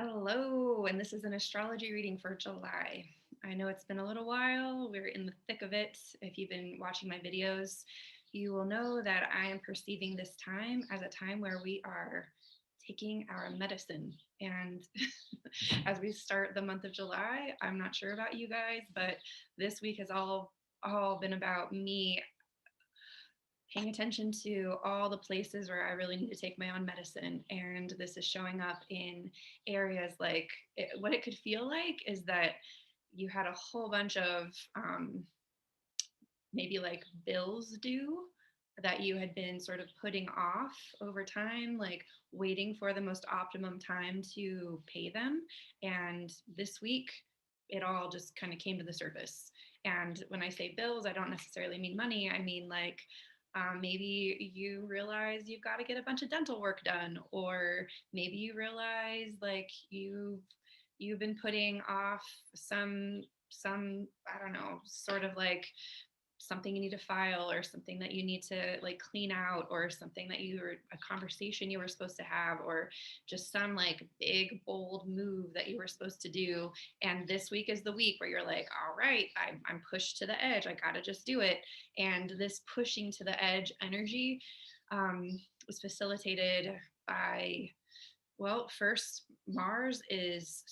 Hello, and this is an astrology reading for July. I know it's been a little while. We're in the thick of it. If you've been watching my videos, you will know that I am perceiving this time as a time where we are taking our medicine. And as we start the month of July, I'm not sure about you guys, but this week has all been about me paying attention to all the places where I really need to take my own medicine. And this is showing up in areas like what it could feel like is that you had a whole bunch of maybe like bills due that you had been sort of putting off over time, like waiting for the most optimum time to pay them. And this week, it all just kind of came to the surface. And when I say bills, I don't necessarily mean money. I mean like maybe you realize you've got to get a bunch of dental work done, or maybe you realize like you've been putting off some I don't know, sort of like something you need to file or something that you need to like clean out or something that you were a conversation you were supposed to have or just some like big bold move that you were supposed to do. And this week is the week where you're like, all right, I'm pushed to the edge, I gotta just do it. And this pushing to the edge energy was facilitated by, well, first, Mars is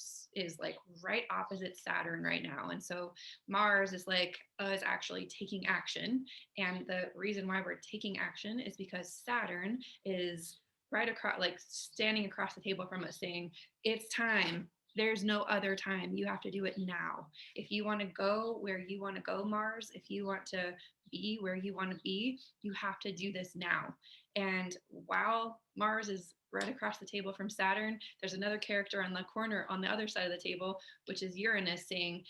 like right opposite Saturn right now, and so Mars is like is actually taking action, and the reason why we're taking action is because Saturn is right across, like standing across the table from us, saying it's time. There's no other time. You have to do it now. If you want to go where you want to go, Mars, if you want to be where you want to be, you have to do this now. And while Mars is right across the table from Saturn, there's another character on the corner on the other side of the table, which is Uranus, saying,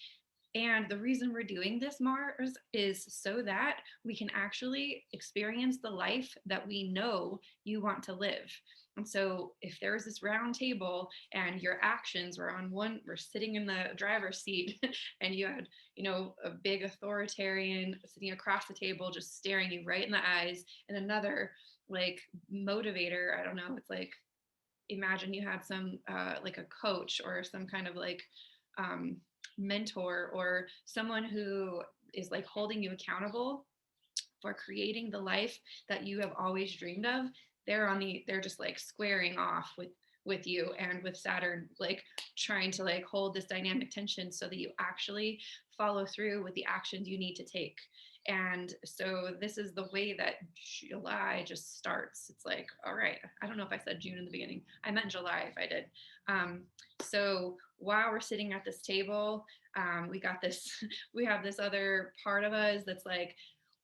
and the reason we're doing this, Mars, is so that we can actually experience the life that we know you want to live. And so if there was this round table and your actions were on one, we're sitting in the driver's seat and you had, a big authoritarian sitting across the table, just staring you right in the eyes, and another like motivator, I don't know, it's like, imagine you had some like a coach or some kind of like um, mentor or someone who is like holding you accountable for creating the life that you have always dreamed of. They're just like squaring off with you and with Saturn, like trying to like hold this dynamic tension so that you actually follow through with the actions you need to take. And so this is the way that July just starts. It's like, all right, I don't know if I said June in the beginning. I meant July if I did. Um, so while we're sitting at this table, we got this, we have this other part of us that's like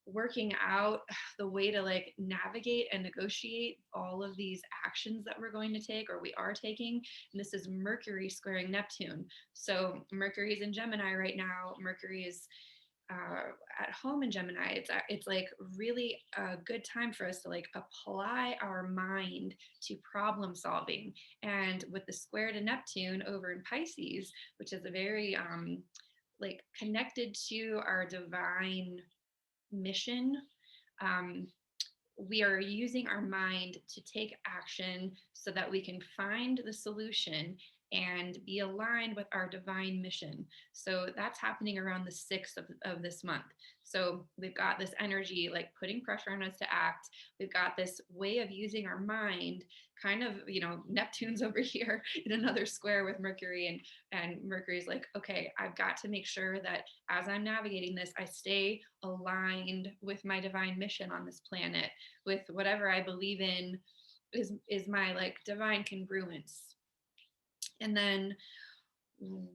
working out the way to like navigate and negotiate all of these actions that we're going to take or we are taking. And this is Mercury squaring Neptune. So Mercury is in Gemini right now. Mercury is at home in Gemini. It's like really a good time for us to like apply our mind to problem solving. And with the square to Neptune over in Pisces, which is a very like connected to our divine mission, um, we are using our mind to take action so that we can find the solution and be aligned with our divine mission. So that's happening around the 6th of this month. So we've got this energy like putting pressure on us to act. We've got this way of using our mind, kind of, Neptune's over here in another square with Mercury, and Mercury's like, okay, I've got to make sure that as I'm navigating this, I stay aligned with my divine mission on this planet, with whatever I believe in is my like divine congruence. And then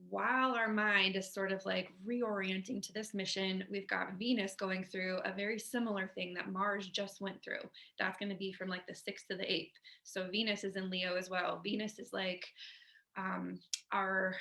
while our mind is sort of like reorienting to this mission, we've got Venus going through a very similar thing that Mars just went through. That's going to be from like the 6th to the 8th. So Venus is in Leo as well. Venus is like our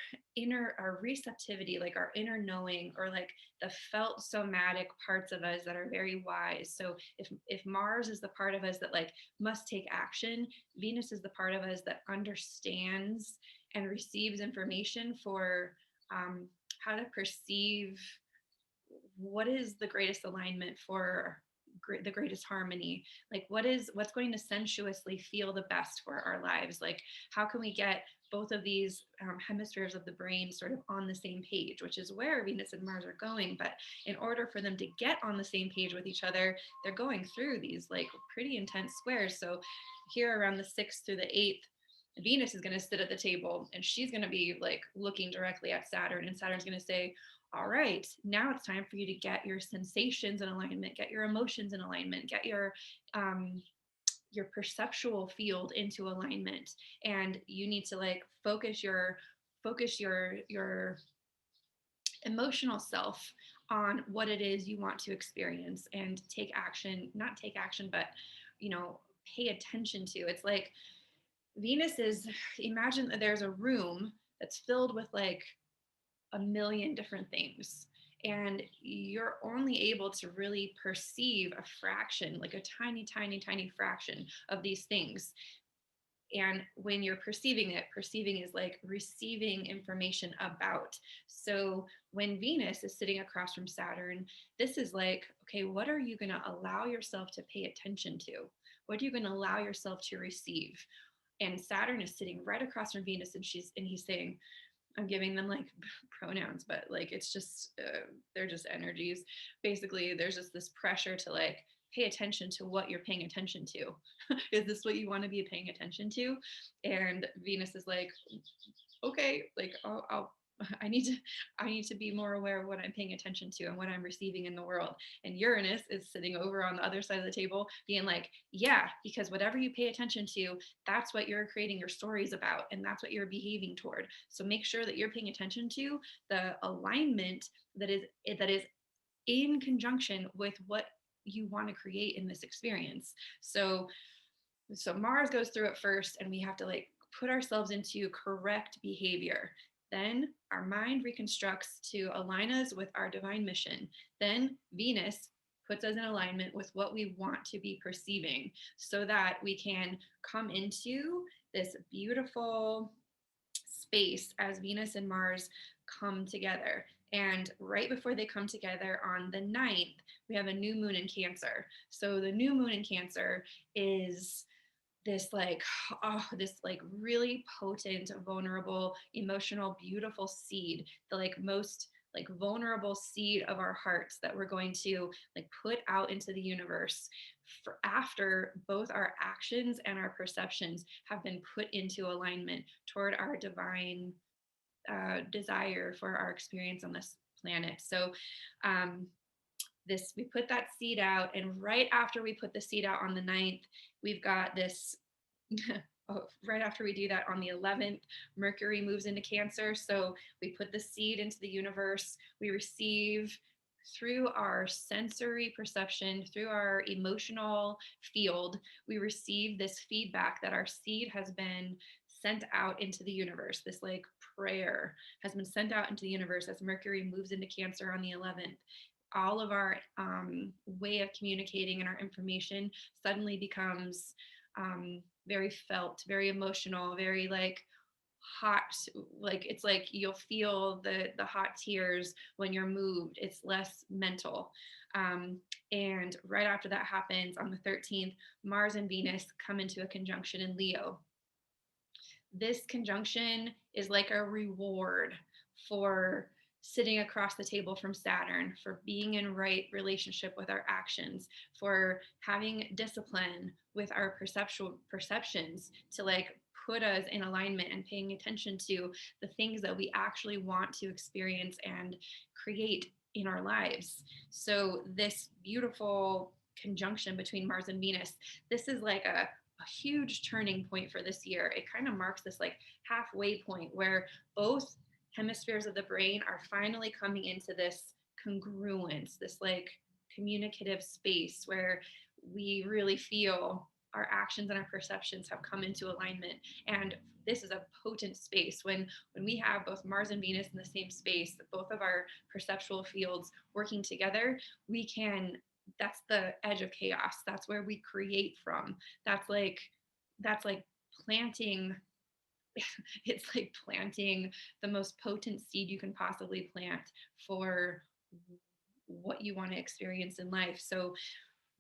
receptivity, like our inner knowing, or like the felt somatic parts of us that are very wise. So if Mars is the part of us that like must take action, Venus is the part of us that understands and receives information for how to perceive what is the greatest alignment for the greatest harmony? Like what's going to sensuously feel the best for our lives? Like how can we get both of these hemispheres of the brain sort of on the same page, which is where Venus and Mars are going. But in order for them to get on the same page with each other, they're going through these like pretty intense squares. So here around the 6th through the 8th, Venus is going to sit at the table and she's going to be like looking directly at Saturn, and Saturn's going to say, all right, now it's time for you to get your sensations in alignment, get your emotions in alignment, get your perceptual field into alignment, and you need to like focus your emotional self on what it is you want to experience and take action, not take action, but pay attention to. It's like Venus is, imagine that there's a room that's filled with like a million different things, and you're only able to really perceive a fraction, like a tiny, tiny, tiny fraction of these things. And when you're perceiving it, perceiving is like receiving information about. So when Venus is sitting across from Saturn, this is like, okay, what are you going to allow yourself to pay attention to? What are you going to allow yourself to receive? And Saturn is sitting right across from Venus, and he's saying, I'm giving them like pronouns, but like it's just they're just energies. Basically, there's just this pressure to like pay attention to what you're paying attention to. Is this what you want to be paying attention to? And Venus is like, okay, like I'll I need to be more aware of what I'm paying attention to and what I'm receiving in the world. And Uranus is sitting over on the other side of the table being like, yeah, because whatever you pay attention to, that's what you're creating your stories about, and that's what you're behaving toward. So make sure that you're paying attention to the alignment that is in conjunction with what you want to create in this experience. So Mars goes through it first, and we have to like put ourselves into correct behavior. Then our mind reconstructs to align us with our divine mission. Then Venus puts us in alignment with what we want to be perceiving so that we can come into this beautiful space as Venus and Mars come together. And right before they come together on the 9th, we have a new moon in Cancer. So the new moon in Cancer is this like really potent, vulnerable, emotional, beautiful seed, the like most like vulnerable seed of our hearts that we're going to like put out into the universe for after both our actions and our perceptions have been put into alignment toward our divine desire for our experience on this planet. So we put that seed out, and right after we put the seed out on the 9th, we've got this right after we do that on the 11th, Mercury moves into Cancer. So we put the seed into the universe. We receive through our sensory perception, through our emotional field, we receive this feedback that our seed has been sent out into the universe. This like prayer has been sent out into the universe as Mercury moves into Cancer on the 11th. All of our way of communicating and our information suddenly becomes very felt, very emotional, very like hot. Like it's like you'll feel the hot tears when you're moved. It's less mental. And right after that happens on the 13th, Mars and Venus come into a conjunction in Leo. This conjunction is like a reward for sitting across the table from Saturn, for being in right relationship with our actions, for having discipline with our perceptions to like put us in alignment and paying attention to the things that we actually want to experience and create in our lives. So this beautiful conjunction between Mars and Venus, this is like a huge turning point for this year. It kind of marks this like halfway point where both hemispheres of the brain are finally coming into this congruence, this like communicative space where we really feel our actions and our perceptions have come into alignment. And this is a potent space when we have both Mars and Venus in the same space, both of our perceptual fields working together, we can, that's the edge of chaos. That's where we create from. That's like planting it's like planting the most potent seed you can possibly plant for what you want to experience in life. So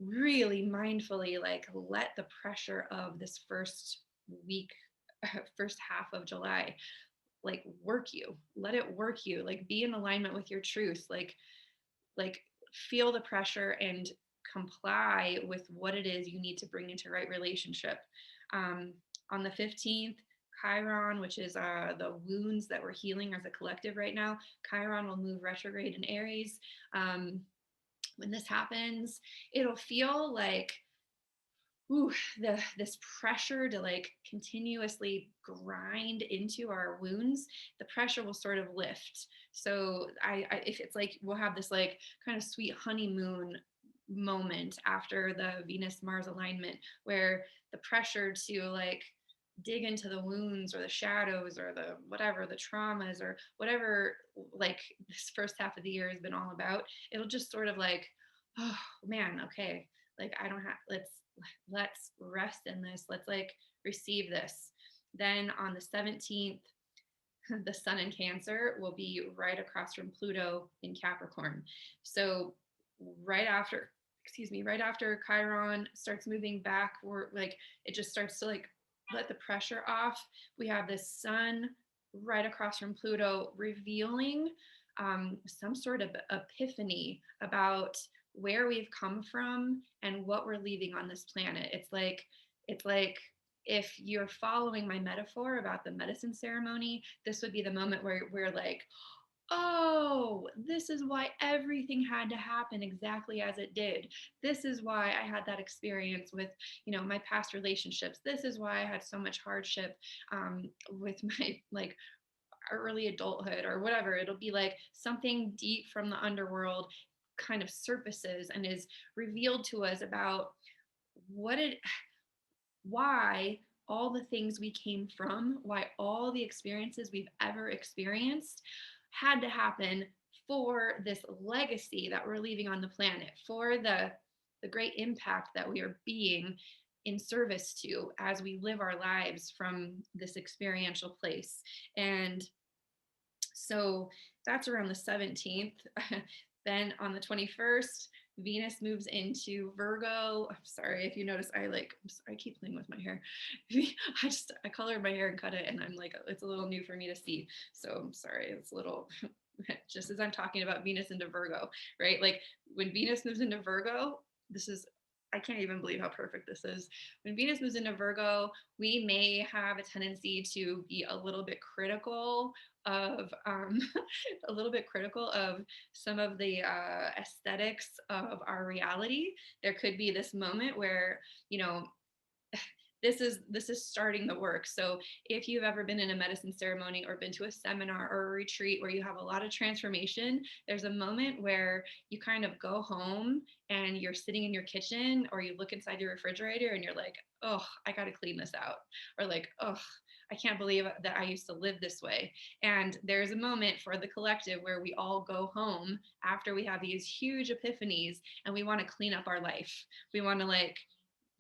really mindfully like let the pressure of this first week, first half of July, like work you, let it work you, like be in alignment with your truth, like feel the pressure and comply with what it is you need to bring into right relationship. um, on the 15th, Chiron, which is the wounds that we're healing as a collective right now, Chiron will move retrograde in Aries. When this happens, it'll feel like, ooh, this pressure to like continuously grind into our wounds, the pressure will sort of lift. So if it's like we'll have this like kind of sweet honeymoon moment after the Venus Mars alignment, where the pressure to like dig into the wounds or the shadows or the whatever, the traumas or whatever, like this first half of the year has been all about, it'll just sort of like, oh man, okay, like I don't have, let's rest in this, let's like receive this. Then on the 17th, the sun in Cancer will be right across from Pluto in Capricorn. So right after, excuse me, right after Chiron starts moving back, we're like, it just starts to like let the pressure off. We have this sun right across from Pluto revealing some sort of epiphany about where we've come from and what we're leaving on this planet. It's like if you're following my metaphor about the medicine ceremony, this would be the moment where we're like, oh, this is why everything had to happen exactly as it did. This is why I had that experience with, my past relationships. This is why I had so much hardship with my like early adulthood or whatever. It'll be like something deep from the underworld kind of surfaces and is revealed to us about what it why all the things we came from, why all the experiences we've ever experienced had to happen for this legacy that we're leaving on the planet, for the great impact that we are being in service to as we live our lives from this experiential place. And so that's around the 17th. Then on the 21st, Venus moves into Virgo. I'm sorry if you notice, I keep playing with my hair. I colored my hair and cut it, and I'm like, it's a little new for me to see. So I'm sorry, it's a little, just as I'm talking about Venus into Virgo, right? Like when Venus moves into Virgo, I can't even believe how perfect this is. When Venus moves into Virgo, we may have a tendency to be a little bit critical of a little bit critical of some of the aesthetics of our reality. There could be this moment where, this is starting the work. So if you've ever been in a medicine ceremony or been to a seminar or a retreat where you have a lot of transformation, there's a moment where you kind of go home and you're sitting in your kitchen or you look inside your refrigerator and you're like, oh, I got to clean this out. Or like, oh, I can't believe that I used to live this way. And there's a moment for the collective where we all go home after we have these huge epiphanies and we want to clean up our life. We want to like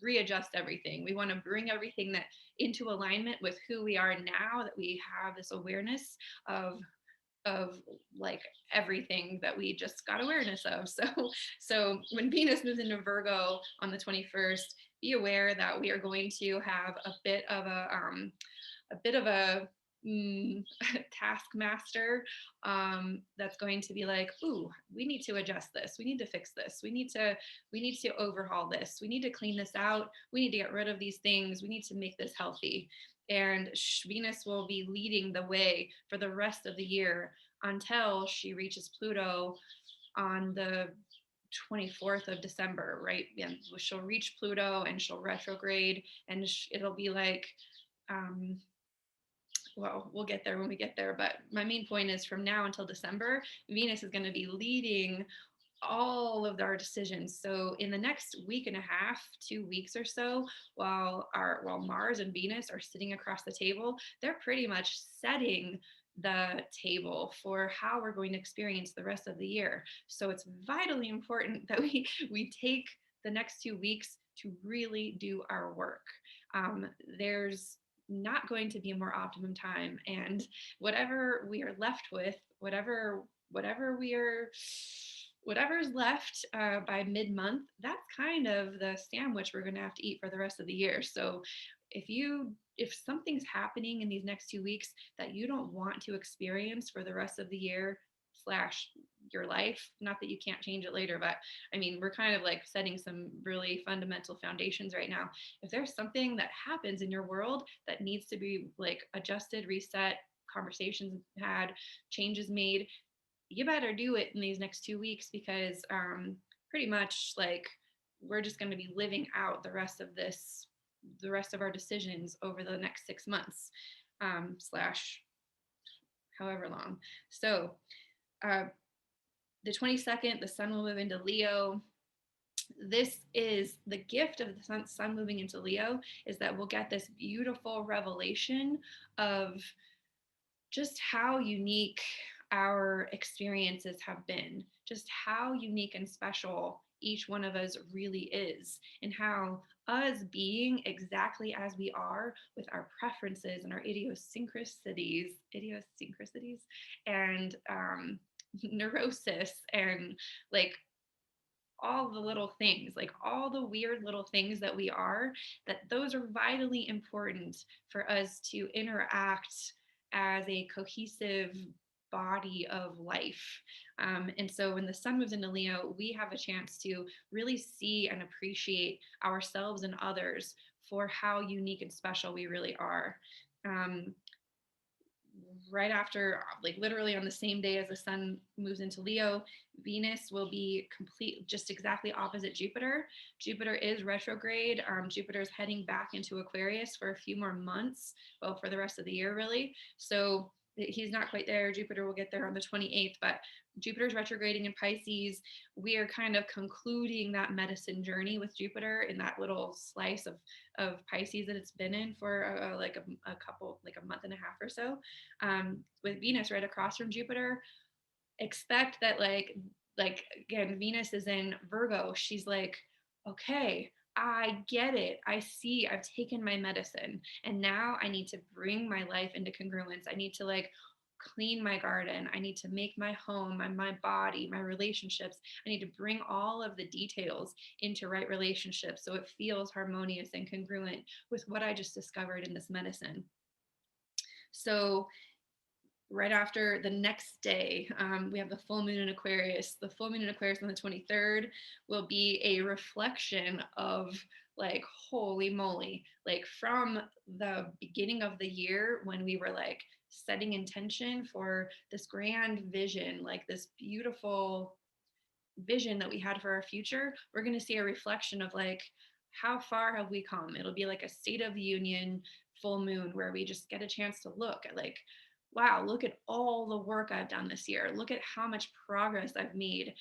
readjust everything. We want to bring everything that into alignment with who we are now, that we have this awareness of like everything that we just got awareness of. So when Venus moves into Virgo on the 21st, be aware that we are going to have a bit of a taskmaster that's going to be like, ooh, we need to adjust this, we need to fix this, we need to overhaul this, we need to clean this out, we need to get rid of these things, we need to make this healthy. And Venus will be leading the way for the rest of the year until she reaches Pluto on the 24th of December, right? And she'll reach Pluto and she'll retrograde, and it'll be like, well, we'll get there when we get there. But my main point is from now until December, Venus is going to be leading all of our decisions. So in the next week and a half, 2 weeks or so, while Mars and Venus are sitting across the table, they're pretty much setting the table for how we're going to experience the rest of the year. So it's vitally important that we take the next 2 weeks to really do our work. There's not going to be a more optimum time, and whatever we are left with, whatever we are whatever's left by mid-month, that's kind of the sandwich we're going to have to eat for the rest of the year. So if something's happening in these next 2 weeks that you don't want to experience for the rest of the year slash your life, not that you can't change it later, but I mean, we're kind of like setting some really fundamental foundations right now. If there's something that happens in your world that needs to be like adjusted, reset, conversations had, changes made, you better do it in these next 2 weeks, because pretty much like we're just going to be living out the rest of our decisions over the next 6 months, slash however long. So uh, the 22nd, the sun will move into Leo. This is the gift of the sun moving into Leo, is that we'll get this beautiful revelation of just how unique our experiences have been, just how unique and special each one of us really is, and how us being exactly as we are with our preferences and our idiosyncrasies and neurosis and like all the little things, like all the weird little things that we are, that those are vitally important for us to interact as a cohesive body of life. And so when the sun moves into Leo, we have a chance to really see and appreciate ourselves and others for how unique and special we really are. Um, right after, like literally on the same day as the sun moves into Leo, Venus will be just exactly opposite Jupiter. Jupiter is retrograde. Jupiter is heading back into Aquarius for a few more months, well, for the rest of the year, really. So he's not quite there. Jupiter will get there on the 28th, but Jupiter's retrograding in Pisces. We are kind of concluding that medicine journey with Jupiter in that little slice of Pisces that it's been in for a couple, like a month and a half or so. With Venus right across from Jupiter, expect that like again, Venus is in Virgo. She's like, okay, I get it. I see. I've taken my medicine, and now I need to bring my life into congruence. I need to like clean my garden. I need to make my home, my body, my relationships. I need to bring all of the details into right relationships so it feels harmonious and congruent with what I just discovered in this medicine. So right after the next day, we have the full moon in Aquarius. The full moon in Aquarius on the 23rd will be a reflection of like, holy moly, like from the beginning of the year when we were like setting intention for this grand vision, like this beautiful vision that we had for our future, we're going to see a reflection of like, how far have we come? It'll be like a state of the union full moon where we just get a chance to look at like, wow, look at all the work I've done this year. Look at how much progress I've made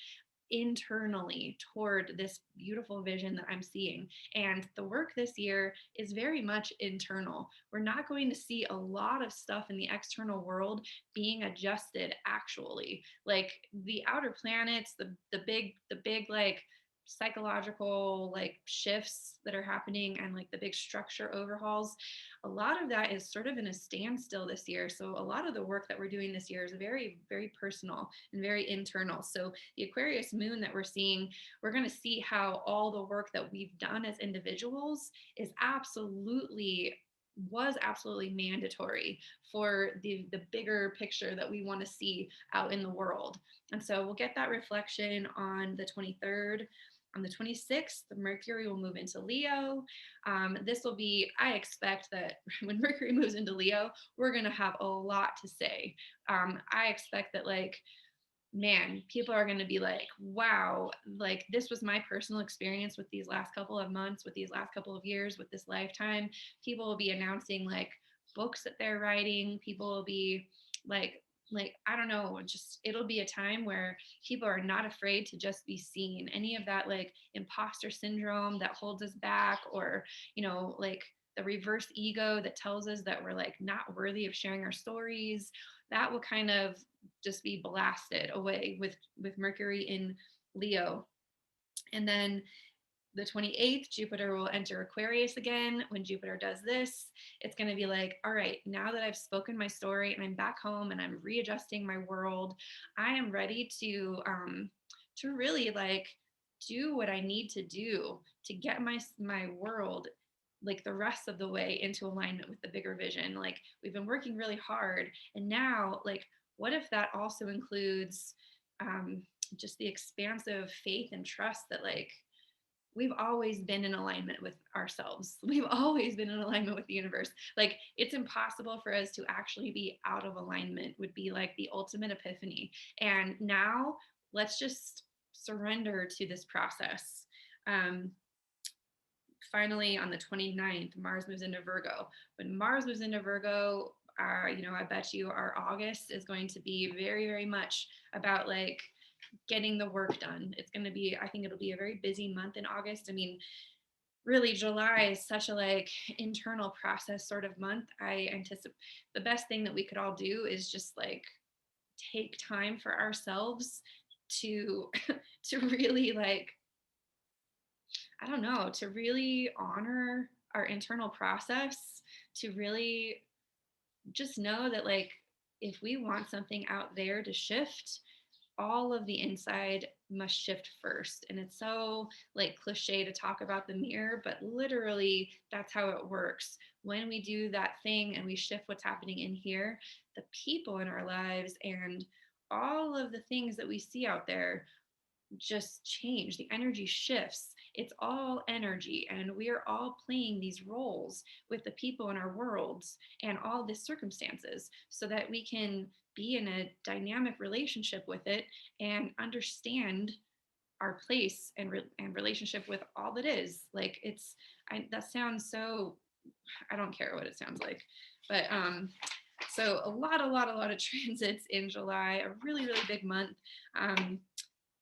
internally toward this beautiful vision that I'm seeing. And the work this year is very much internal. We're not going to see a lot of stuff in the external world being adjusted actually. Like the outer planets, the big like psychological like shifts that are happening and like the big structure overhauls, a lot of that is sort of in a standstill this year. So a lot of the work that we're doing this year is very, very personal and very internal. So the Aquarius moon that we're seeing, we're going to see how all the work that we've done as individuals was absolutely mandatory for the bigger picture that we want to see out in the world. And so we'll get that reflection on the 23rd. On the 26th, the Mercury will move into Leo. This will be, I expect that when Mercury moves into Leo, we're going to have a lot to say. I expect that like, man, people are going to be like, wow, like this was my personal experience with these last couple of months, with these last couple of years, with this lifetime. People will be announcing like books that they're writing. People will be like I don't know, just it'll be a time where people are not afraid to just be seen. Any of that like imposter syndrome that holds us back, or like the reverse ego that tells us that we're like not worthy of sharing our stories, that will kind of just be blasted away with Mercury in Leo. And then the 28th, Jupiter will enter Aquarius again. When Jupiter does this, it's going to be like, all right, now that I've spoken my story and I'm back home and I'm readjusting my world, I am ready to really like do what I need to do to get my world like the rest of the way into alignment with the bigger vision. Like we've been working really hard, and now like what if that also includes um, just the expansive faith and trust that like we've always been in alignment with ourselves. We've always been in alignment with the universe. Like it's impossible for us to actually be out of alignment would be like the ultimate epiphany. And now let's just surrender to this process. Um, Finally, on the 29th, Mars moves into Virgo. When Mars moves into Virgo, I bet you our August is going to be very, very much about like getting the work done. It's going to be, I think it'll be a very busy month in August. I mean, really July is such a like internal process sort of month. I anticipate the best thing that we could all do is just like take time for ourselves to to really like I don't know, to really honor our internal process, to really just know that like if we want something out there to shift, all of the inside must shift first. And it's so like cliche to talk about the mirror, but literally that's how it works. When we do that thing and we shift what's happening in here, the people in our lives and all of the things that we see out there just change. The energy shifts. It's all energy, and we are all playing these roles with the people in our worlds and all the circumstances so that we can be in a dynamic relationship with it and understand our place and relationship with all that is. Like that sounds so, I don't care what it sounds like, but so a lot of transits in July, a really, really big month.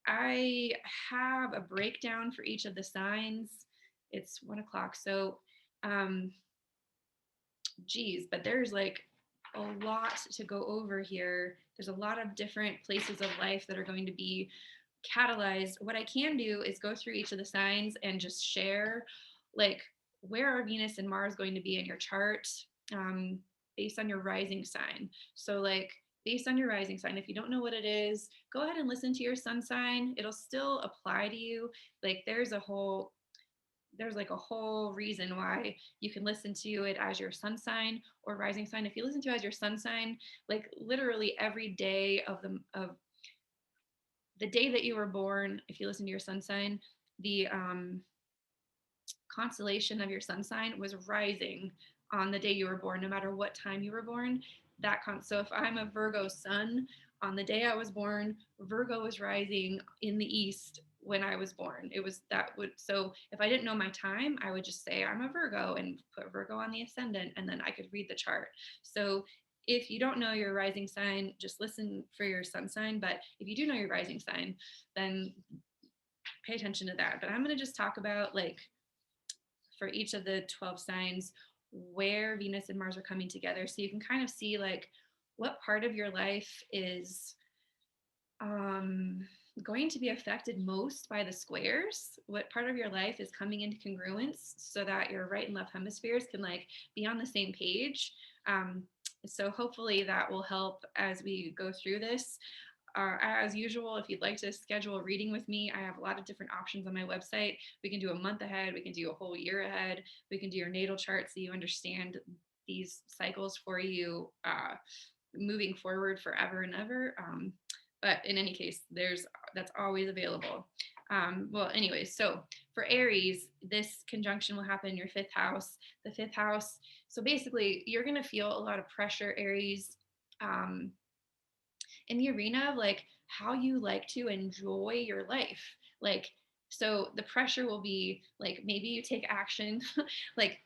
I have a breakdown for each of the signs. It's 1 o'clock. So, um, geez, but there's like a lot to go over here. There's a lot of different places of life that are going to be catalyzed. What I can do is go through each of the signs and just share like where are Venus and Mars going to be in your chart um, based on your rising sign. So like based on your rising sign, if you don't know what it is, go ahead and listen to your sun sign. It'll still apply to you. Like there's like a whole reason why you can listen to it as your sun sign or rising sign. If you listen to it as your sun sign, like literally every day of the day that you were born, if you listen to your sun sign, the constellation of your sun sign was rising on the day you were born, no matter what time you were born. So if I'm a Virgo sun, on the day I was born, Virgo was rising in the east when I was born. It was that would so if I didn't know my time, I would just say I'm a Virgo and put Virgo on the ascendant, and then I could read the chart. So if you don't know your rising sign, just listen for your sun sign. But if you do know your rising sign, then pay attention to that. But I'm going to just talk about like for each of the 12 signs where Venus and Mars are coming together. So you can kind of see like what part of your life is going to be affected most by the squares, what part of your life is coming into congruence so that your right and left hemispheres can like be on the same page. So hopefully that will help as we go through this. As usual, if you'd like to schedule a reading with me, I have a lot of different options on my website. We can do a month ahead, we can do a whole year ahead, we can do your natal chart so you understand these cycles for you moving forward forever and ever. But in any case, that's always available. Well, anyways, so for Aries, this conjunction will happen in your fifth house. The fifth house. So basically, you're going to feel a lot of pressure, Aries, in the arena of like how you like to enjoy your life. Like, so the pressure will be like maybe you take action, like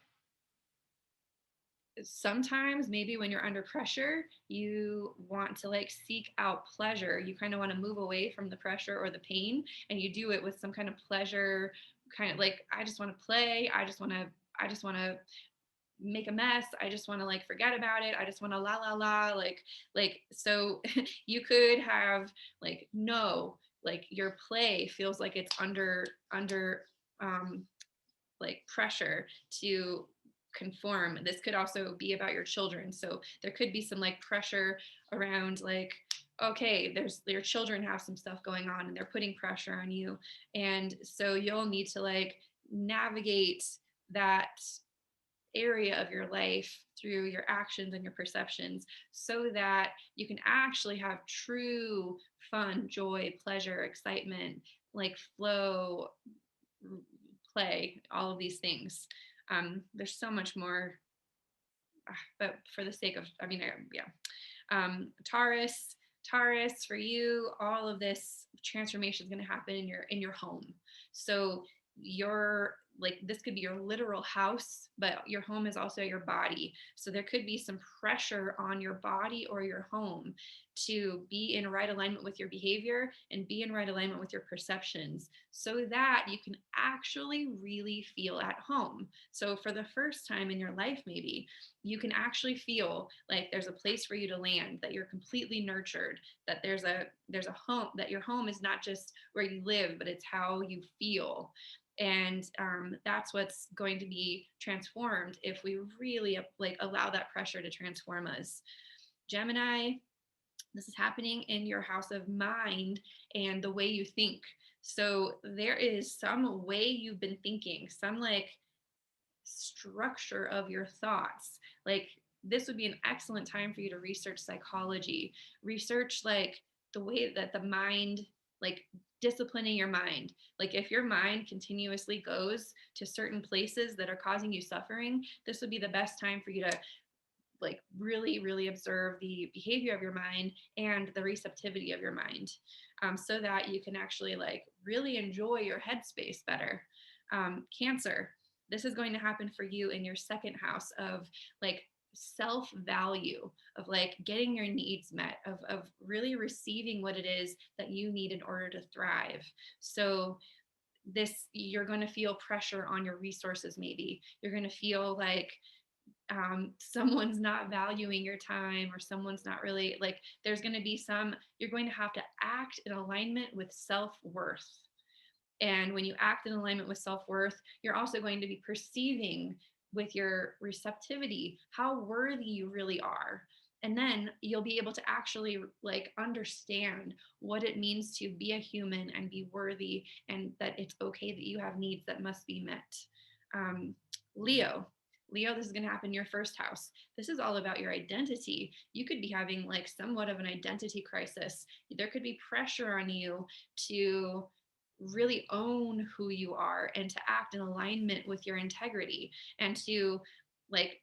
sometimes maybe when you're under pressure you want to like seek out pleasure, you kind of want to move away from the pressure or the pain, and you do it with some kind of pleasure, kind of like I just want to play, I just want to make a mess, I just want to like forget about it, I just want to la la la, like so you could have like no, like your play feels like it's under um like pressure to conform. This could also be about your children. So there could be some like pressure around like, okay, their children have some stuff going on and they're putting pressure on you. And so you'll need to like navigate that area of your life through your actions and your perceptions so that you can actually have true fun, joy, pleasure, excitement, like flow, play, all of these things. There's so much more, but for the sake of, I mean, yeah. Taurus, Taurus, for you, all of this transformation is going to happen in your home. So your like this could be your literal house, but your home is also your body. So there could be some pressure on your body or your home to be in right alignment with your behavior and be in right alignment with your perceptions so that you can actually really feel at home. So for the first time in your life, maybe you can actually feel like there's a place for you to land, that you're completely nurtured, that there's a home, that your home is not just where you live, but it's how you feel. And that's what's going to be transformed if we really like allow that pressure to transform us. Gemini, this is happening in your house of mind and the way you think. So there is some way you've been thinking, some like structure of your thoughts. Like this would be an excellent time for you to research psychology, research like the way that the mind, like disciplining your mind. Like if your mind continuously goes to certain places that are causing you suffering, this would be the best time for you to like really, really observe the behavior of your mind and the receptivity of your mind, so that you can actually like really enjoy your headspace better. Cancer, this is going to happen for you in your second house of like self value, of like getting your needs met, of really receiving what it is that you need in order to thrive. So this, you're going to feel pressure on your resources. Maybe you're going to feel like someone's not valuing your time, or someone's not really like, there's going to be some, you're going to have to act in alignment with self-worth. And when you act in alignment with self-worth, you're also going to be perceiving with your receptivity how worthy you really are. And then you'll be able to actually like understand what it means to be a human and be worthy, and that it's okay that you have needs that must be met. um, Leo, Leo, this is going to happen in your first house. This is all about your identity. You could be having like somewhat of an identity crisis. There could be pressure on you to really own who you are and to act in alignment with your integrity, and to like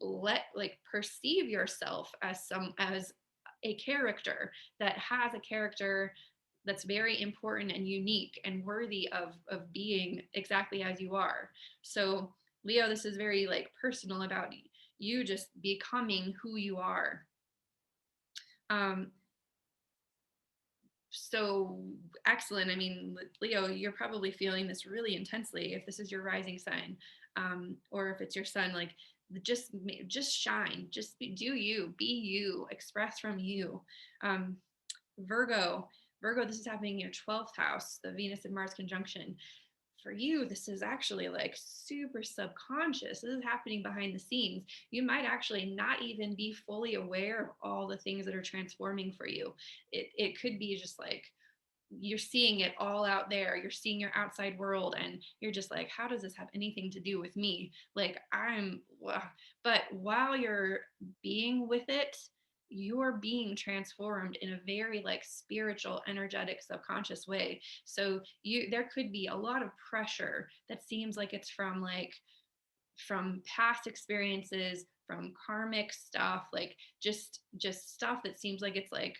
let like perceive yourself as a character that has a character that's very important and unique and worthy of being exactly as you are. So Leo, this is very like personal about you just becoming who you are. um so excellent. I mean, Leo, you're probably feeling this really intensely if this is your rising sign, or if it's your sun. Like just shine, just do you, be you, express from you. um Virgo, Virgo, this is happening in your 12th house, the Venus and Mars conjunction. For you, this is actually like super subconscious. This is happening behind the scenes. You might actually not even be fully aware of all the things that are transforming for you. It could be just like you're seeing it all out there. You're seeing your outside world and you're just like, how does this have anything to do with me? Like but while you're being with it, you're being transformed in a very like spiritual, energetic, subconscious way. So there could be a lot of pressure that seems like it's from past experiences, from karmic stuff, like just stuff that seems like it's like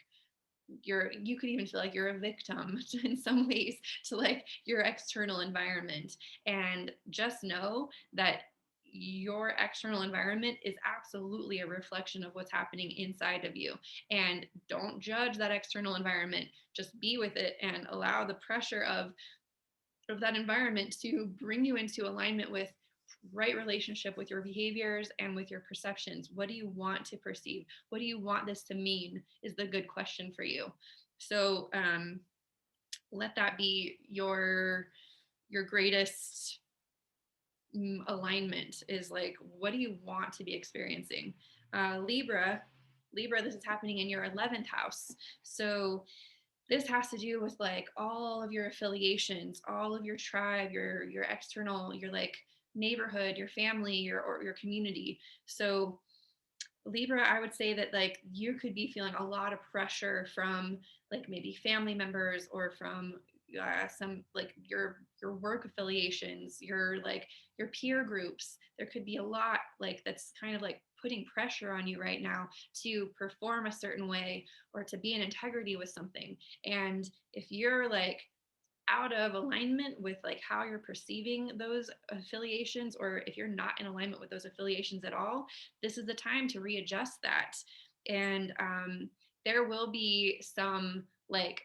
you could even feel like you're a victim in some ways to like your external environment. And just know that your external environment is absolutely a reflection of what's happening inside of you. And don't judge that external environment, just be with it and allow the pressure of that environment to bring you into alignment with right relationship with your behaviors and with your perceptions. What do you want to perceive? What do you want this to mean is the good question for you. So let that be your greatest alignment, is like, what do you want to be experiencing? Libra, Libra, this is happening in your 11th house. So this has to do with like all of your affiliations, all of your tribe, your external, your like neighborhood, your family, your community. So Libra, I would say that like you could be feeling a lot of pressure from like maybe family members or from some like your work affiliations, your like your peer groups. There could be a lot like that's kind of like putting pressure on you right now to perform a certain way or to be in integrity with something. And if you're like out of alignment with like how you're perceiving those affiliations, or if you're not in alignment with those affiliations at all, this is the time to readjust that. And there will be some like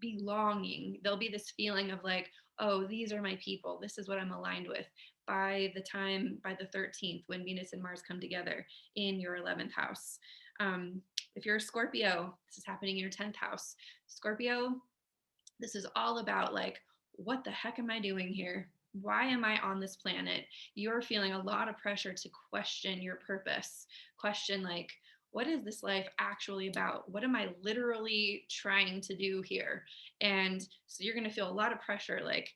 belonging. There'll be this feeling of like, oh, these are my people, this is what I'm aligned with by the 13th, when Venus and Mars come together in your 11th house. If you're a Scorpio, this is happening in your 10th house. Scorpio, this is all about like, what the heck am I doing here? Why am I on this planet? You're feeling a lot of pressure to question your purpose, question like, what is this life actually about? What am I literally trying to do here? And so you're going to feel a lot of pressure, like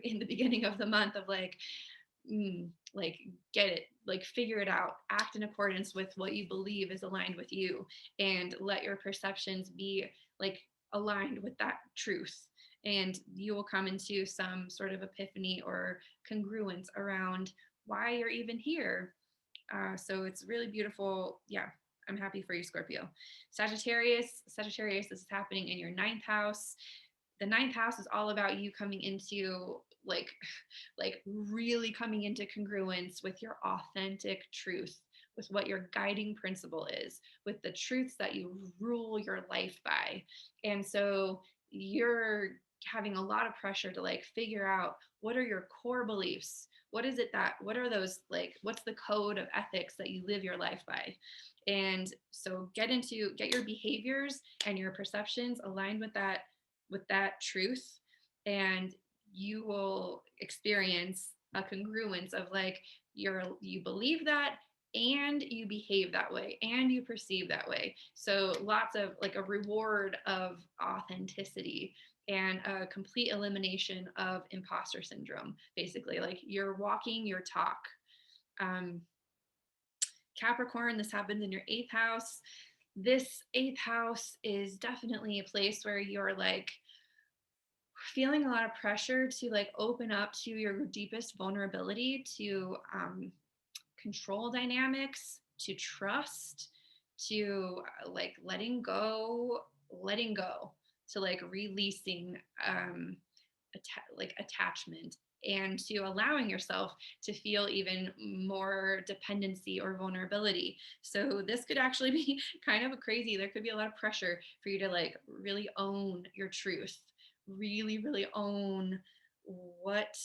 in the beginning of the month of like get it, like figure it out, act in accordance with what you believe is aligned with you, and let your perceptions be like aligned with that truth. And you will come into some sort of epiphany or congruence around why you're even here. So it's really beautiful. Yeah, I'm happy for you, Scorpio. Sagittarius, this is happening in your 9th house. The 9th house is all about you coming into like really coming into congruence with your authentic truth, with what your guiding principle is, with the truths that you rule your life by. And so you're having a lot of pressure to like figure out, what are your core beliefs? What are those, like, what's the code of ethics that you live your life by? And so get your behaviors and your perceptions aligned with that truth, and you will experience a congruence of like, you believe that, and you behave that way, and you perceive that way. So lots of like a reward of authenticity and a complete elimination of imposter syndrome. Basically, like you're walking your talk. um, Capricorn, this happens in your 8th house. This 8th house is definitely a place where you're like feeling a lot of pressure to like open up to your deepest vulnerability, to control dynamics, to trust, to like letting go, to like releasing like attachment, and to allowing yourself to feel even more dependency or vulnerability. So this could actually be kind of a crazy, there could be a lot of pressure for you to like really own your truth, really own what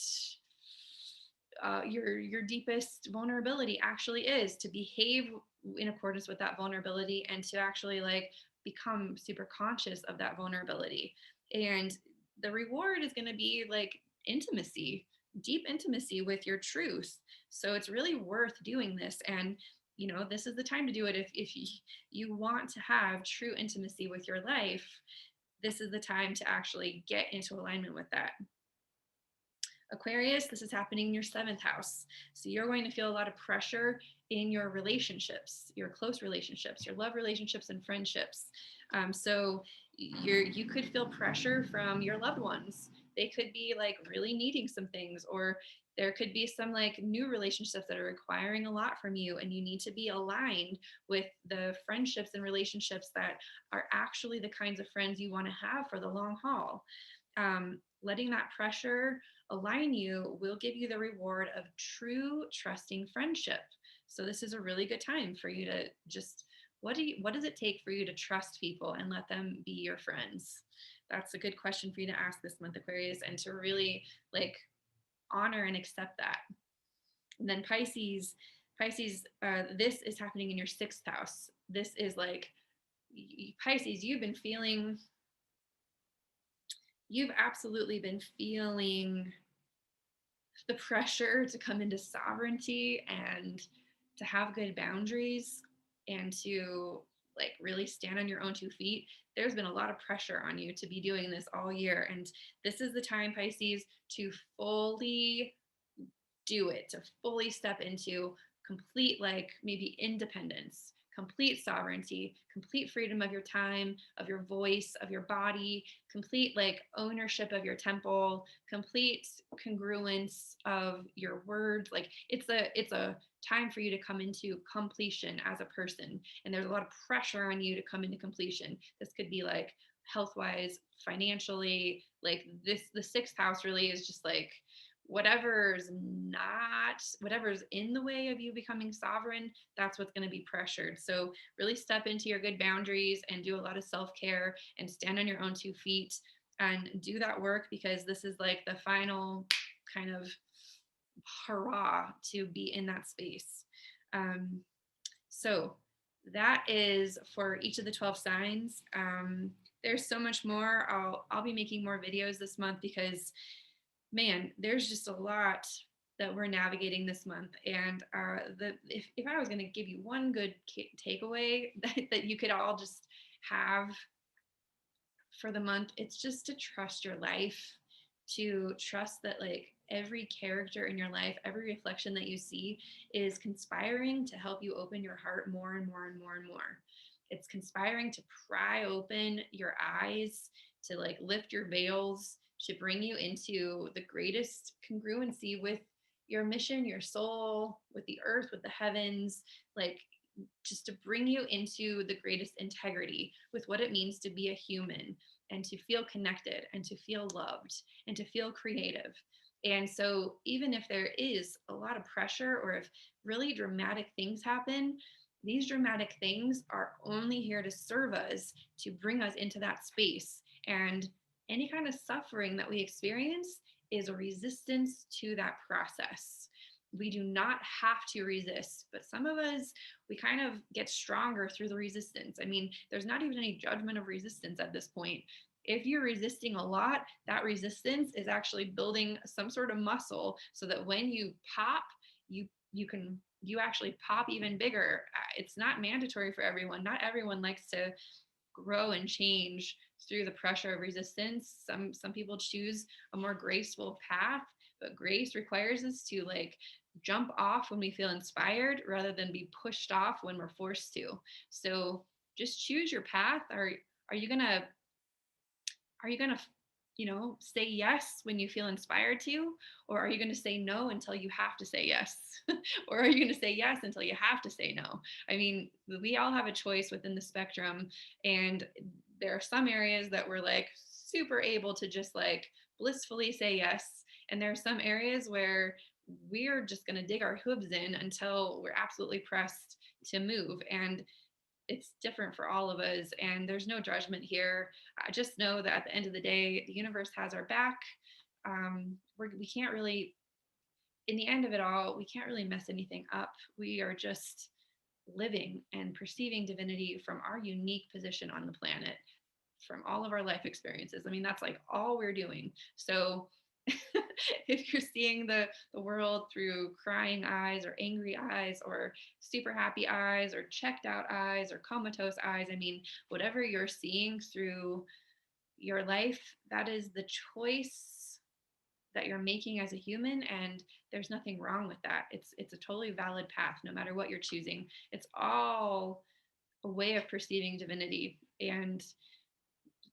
your deepest vulnerability actually is, to behave in accordance with that vulnerability, and to actually like become super conscious of that vulnerability. And the reward is going to be like intimacy, deep intimacy with your truth. So it's really worth doing this. And this is the time to do it. If you want to have true intimacy with your life, this is the time to actually get into alignment with that. Aquarius, this is happening in your 7th house. So you're going to feel a lot of pressure in your relationships, your close relationships, your love relationships, and friendships. So you could feel pressure from your loved ones. They could be like really needing some things, or there could be some like new relationships that are requiring a lot from you, and you need to be aligned with the friendships and relationships that are actually the kinds of friends you want to have for the long haul. Letting that pressure align you will give you the reward of true trusting friendship. So this is a really good time for you to just, what does it take for you to trust people and let them be your friends? That's a good question for you to ask this month, Aquarius, and to really like honor and accept that. And then Pisces, this is happening in your 6th house. This is like, Pisces, you've absolutely been feeling the pressure to come into sovereignty and to have good boundaries. and to like really stand on your own 2 feet. There's been a lot of pressure on you to be doing this all year. And this is the time, Pisces, to fully do it, to fully step into complete, like maybe independence, complete sovereignty, complete freedom of your time, of your voice, of your body, complete like ownership of your temple, complete congruence of your words. Like it's a time for you to come into completion as a person. And there's a lot of pressure on you to come into completion. This could be like health wise, financially, like this, the sixth house really is just like whatever's in the way of you becoming sovereign, that's what's going to be pressured. So really step into your good boundaries and do a lot of self-care and stand on your own 2 feet and do that work, because this is like the final kind of hurrah to be in that space. So that is for each of the 12 signs. There's so much more. I'll be making more videos this month because, man, there's just a lot that we're navigating this month. And if I was going to give you one good takeaway that you could all just have for the month, it's just to trust your life, to trust that like every character in your life, every reflection that you see is conspiring to help you open your heart more and more and more and more. It's conspiring to pry open your eyes, to like lift your veils, to bring you into the greatest congruency with your mission, your soul, with the earth, with the heavens, like just to bring you into the greatest integrity with what it means to be a human and to feel connected and to feel loved and to feel creative. And so, even if there is a lot of pressure or if really dramatic things happen, these dramatic things are only here to serve us, to bring us into that space. And any kind of suffering that we experience is a resistance to that process. We do not have to resist, but some of us, we kind of get stronger through the resistance. I mean, there's not even any judgment of resistance at this point. If you're resisting a lot, that resistance is actually building some sort of muscle so that when you pop, you actually pop even bigger. It's not mandatory for everyone. Not everyone likes to grow and change through the pressure of resistance. Some people choose a more graceful path, but grace requires us to like jump off when we feel inspired rather than be pushed off when we're forced to. So just choose your path. Are you gonna are you gonna say yes when you feel inspired to, or are you going to say no until you have to say yes? Or are you going to say yes until you have to say no? I mean, we all have a choice within the spectrum, and there are some areas that we're like super able to just like blissfully say yes, and there are some areas where we're just going to dig our hooves in until we're absolutely pressed to move. And it's different for all of us, and there's no judgment here. I just know that at the end of the day, the universe has our back. We can't really, in the end of it all, we can't really mess anything up. We are just living and perceiving divinity from our unique position on the planet, from all of our life experiences. I mean, that's like all we're doing. So if you're seeing the world through crying eyes or angry eyes or super happy eyes or checked out eyes or comatose eyes, I mean, whatever you're seeing through your life, that is the choice that you're making as a human, and there's nothing wrong with that. It's a totally valid path no matter what you're choosing. It's all a way of perceiving divinity. And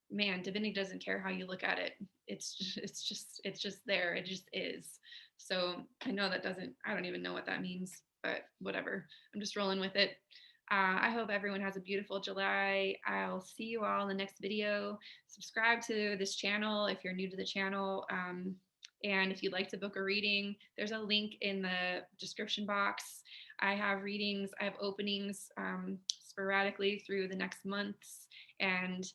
man, divinity doesn't care how you look at it. It's just there. It just is. So I know I don't even know what that means, but whatever. I'm just rolling with it. I hope everyone has a beautiful July. I'll see you all in the next video. Subscribe to this channel if you're new to the channel. And if you'd like to book a reading, there's a link in the description box. I have readings, I have openings sporadically through the next months. And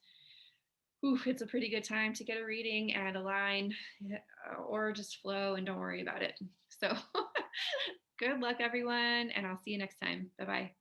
it's a pretty good time to get a reading and align, or just flow and don't worry about it. So good luck, everyone, and I'll see you next time. Bye-bye.